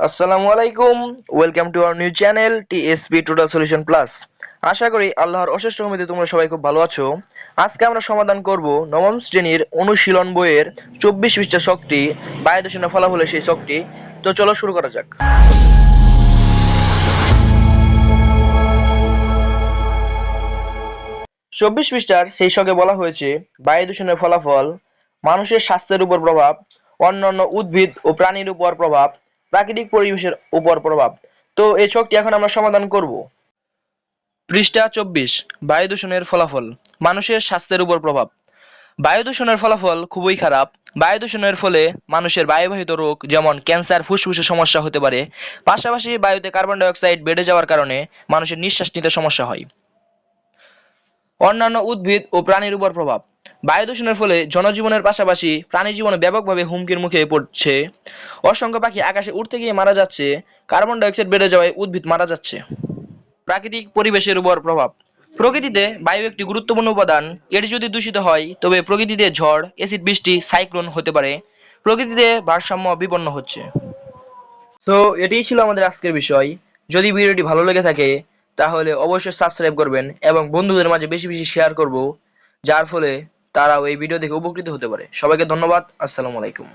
আসসালামু আলাইকুম। Welcome to our new channel TSP total solution plus. আশা করি আল্লাহর অশেষ রহমতে তোমরা সবাই খুব ভালো আছো। আজকে আমরা সমাধান করব নবম শ্রেণীর অনুশীলন বইয়ের 24 পৃষ্ঠা ছকটি, বায়ু দূষণের ফলাফলের সেই ছকটি। তো চলো শুরু করা যাক। 24 পৃষ্ঠার সেই ছকে বলা হয়েছে বায়ু দূষণের ফলাফল, মানুষের স্বাস্থ্যের উপর প্রভাব, অন্যান্য উদ্ভিদ ও প্রাণীর উপর প্রভাব, প্রাকৃতিক পরিবেশের উপর প্রভাব। তো এই ছকটি এখন আমরা সমাধান করব। পৃষ্ঠা 24, বায়ু দূষণের ফলাফল, মানুষের স্বাস্থ্যের উপর প্রভাব। বায়ু দূষণের ফলাফল খুবই খারাপ। বায়ু দূষণের ফলে মানুষের বায়ুবাহিত রোগ যেমন ক্যান্সার, ফুসফুসের সমস্যা হতে পারে। পাশাপাশি বায়ুতে কার্বন ডাই অক্সাইড বেড়ে যাওয়ার কারণে মানুষের নিঃশ্বাস নিতে সমস্যা হয়। অন্যান্য উদ্ভিদ ও প্রাণীর উপর প্রভাব, বায়ু দূষণের ফলে জনজীবনের পাশাপাশি প্রাণী জীবনে ব্যাপকভাবে হুমকির মুখে পড়ছে। অসংখ্য পাখি আকাশে উড়তে গিয়ে মারা যাচ্ছে। কার্বন ডাই অক্সাইড বেড়ে যাওয়ায় উদ্ভিদ মারা যাচ্ছে। প্রাকৃতিক পরিবেশের উপর প্রভাব, প্রকৃতিতে বায়ু একটি গুরুত্বপূর্ণ উপাদান। এটি যদি দূষিত হয় তবে প্রকৃতিতে ঝড়, অ্যাসিড বৃষ্টি, সাইক্লোন হতে পারে। প্রকৃতিতে ভারসাম্য বিপন্ন হচ্ছে। তো এটিই ছিল আমাদের আজকের বিষয়। যদি ভিডিওটি ভালো লেগে থাকে তাহলে অবশ্যই সাবস্ক্রাইব করবেন এবং বন্ধুদের মাঝে বেশি বেশি শেয়ার করব, যার ফলে তারাও এই ভিডিও দেখে উপকৃত হতে পারে। সবাইকে ধন্যবাদ। আসসালামু আলাইকুম।